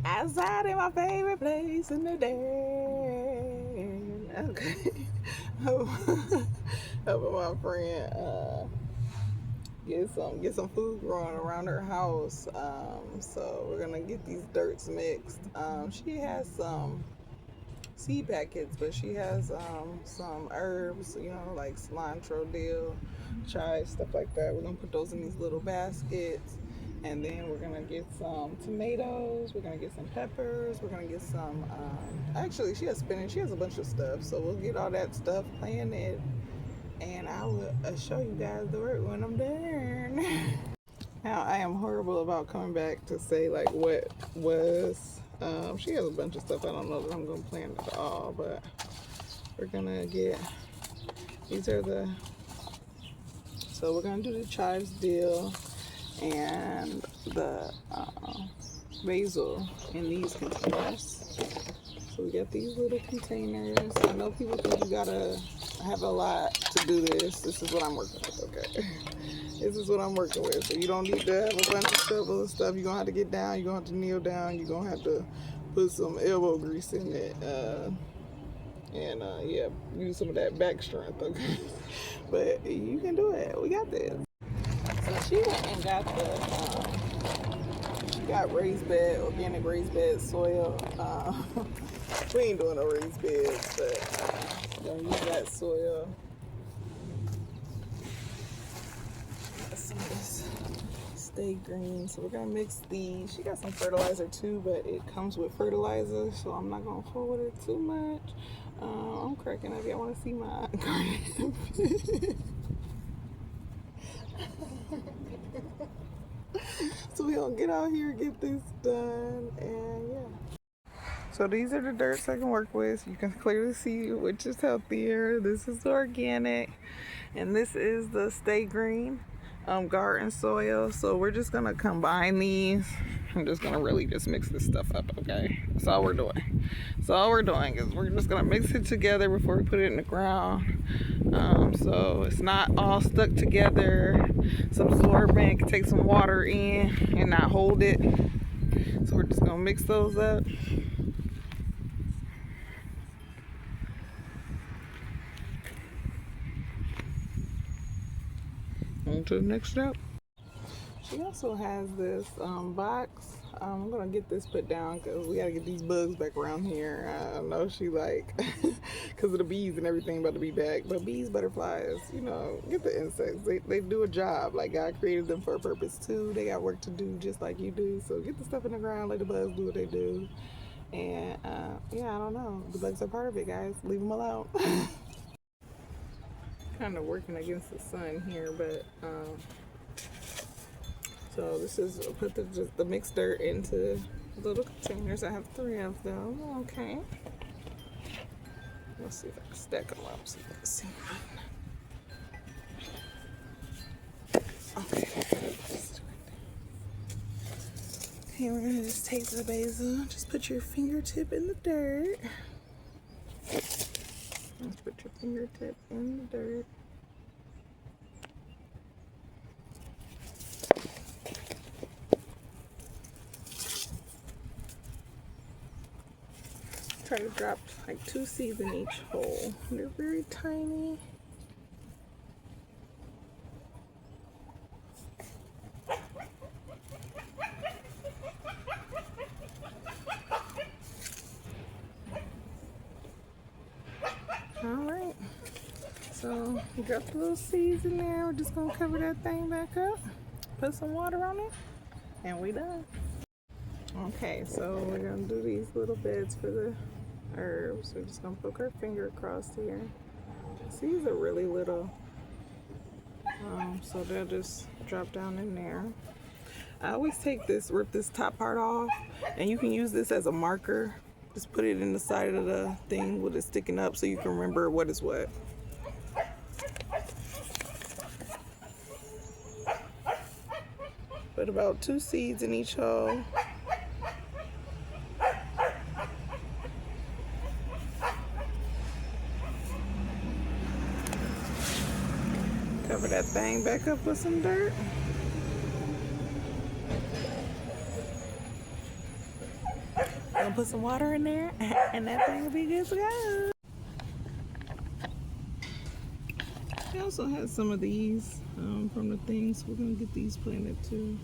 Outside in my favorite place in the day. Okay. Helping my friend get some food growing around her house. So we're gonna get these dirts mixed. She has some seed packets, but she has some herbs, like cilantro, dill, chives, stuff like that. We're gonna put those in these little baskets, and then we're gonna get some tomatoes. We're gonna get some peppers. We're gonna get some. Actually, she has spinach. She has a bunch of stuff, so we'll get all that stuff planted, and I will show you guys the work when I'm done. Now, I am horrible about coming back to say like what was. She has a bunch of stuff. I don't know that I'm gonna plan it all, but we're gonna get. These are the. So we're gonna do the chives, dill, and the basil in these containers. So we got these little containers. I know people think you gotta have a lot to do this. This is what I'm working with, okay? This is what I'm working with. So you don't need to have a bunch of shovels and stuff. You're gonna have to get down, you're gonna have to kneel down, you're gonna have to put some elbow grease in it. Yeah, use some of that back strength, okay? But you can do it. We got this. So she went and got she got raised bed, organic raised bed soil. We ain't doing no raised beds, but gonna use that soil. Some of this Stay Green. So we're gonna mix these. She got some fertilizer too, but it comes with fertilizer, so I'm not gonna fool with it too much. I'm cracking up. Y'all wanna see my garden? So we gonna get out here, get this done, and yeah. So these are the dirts I can work with. You can clearly see which is healthier. This is the organic, and this is the Stay Green garden soil. So we're just gonna combine these. I'm just gonna really just mix this stuff up, okay? That's all we're doing. So all we're doing is we're just gonna mix it together before we put it in the ground. So it's not all stuck together. It's absorbent. Can take some water in and not hold it. So we're just gonna mix those up. On to the next step. She also has this box. I'm gonna get this put down because we gotta get these bugs back around here. I know she like, because of the bees and everything about to be back. But bees, butterflies, get the insects. They do a job. Like God created them for a purpose too. They got work to do just like you do. So get the stuff in the ground, let the bugs do what they do. And yeah, I don't know. The bugs are part of it, guys. Leave them alone. Kind of working against the sun here, but so this is put the mixed dirt into little containers. I have 3 of them. Okay, let's see if I can stack them up so you can see. Okay, okay, we're gonna just take the basil. Just put your fingertip in the dirt. Just put your fingertip in the dirt. Try to drop like 2 seeds in each hole. They're very tiny. Alright, so we got the little seeds in there. We're just gonna cover that thing back up, put some water on it, and we done. Okay, so we're gonna do these little beds for the herbs. We're just gonna poke our finger across here. These are really little, so they'll just drop down in there. I always rip this top part off, and you can use this as a marker. Just put it in the side of the thing with it sticking up so you can remember what is what. Put about 2 seeds in each hole. Cover that thing back up with some dirt. gonna put some water in there and that thing will be good to go. I also had some of these from the things. We're gonna get these planted too.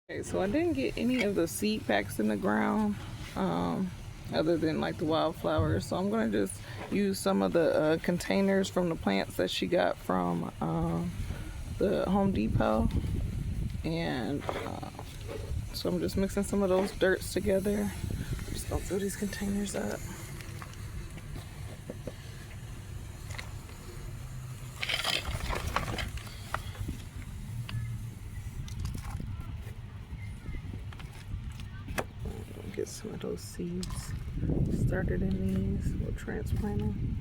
Okay, so I didn't get any of the seed packs in the ground, other than like the wildflowers. So I'm gonna just use some of the containers from the plants that she got from the Home Depot, and so I'm just mixing some of those dirts together. I'm just gonna fill these containers up. Get some of those seeds started in these. We'll transplant them.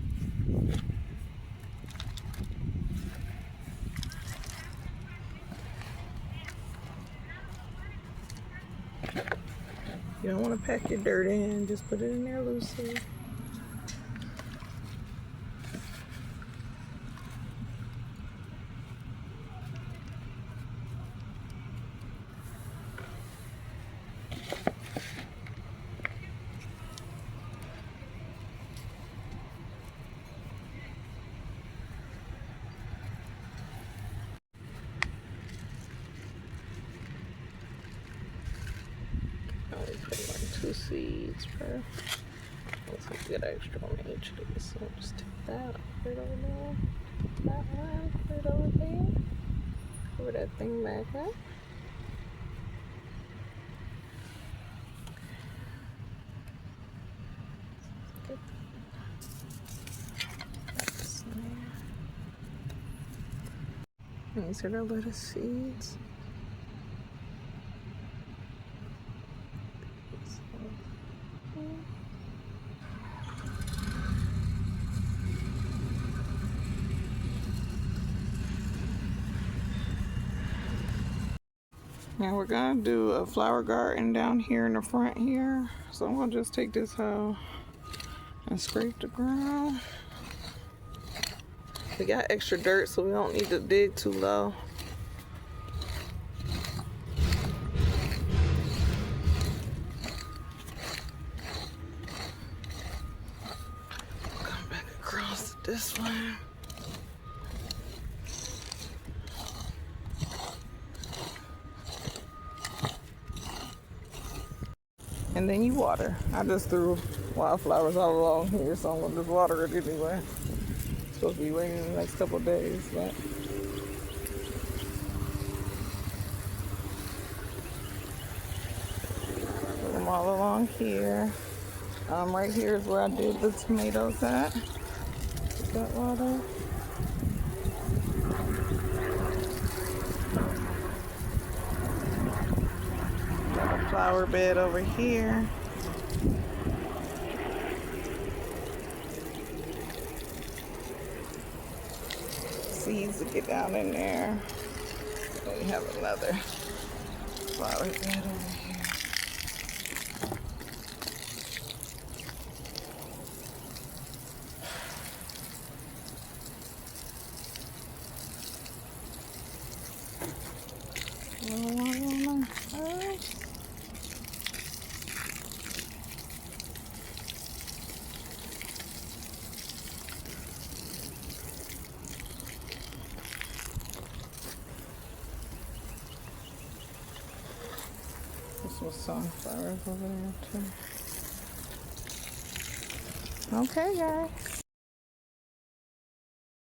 You don't want to pack your dirt in, just put it in there loosely. Put like 2 seeds per. Let's get extra on each of these. So I'll just take that, put it over there. That one, put it over there. Cover that thing back up. These are the lettuce seeds. Now we're gonna do a flower garden down here in the front here. So I'm gonna just take this hoe and scrape the ground. We got extra dirt, so we don't need to dig too low. Come back across this one. And then you water. I just threw wildflowers all along here, so I'm gonna just water it anyway. It's supposed to be raining in the next couple of days, but put them all along here. Right here is where I did the tomatoes at. Put that water. flower bed over here. Seeds to get down in there. And we have another flower bed over here. This was sunflowers over there too. Okay, guys.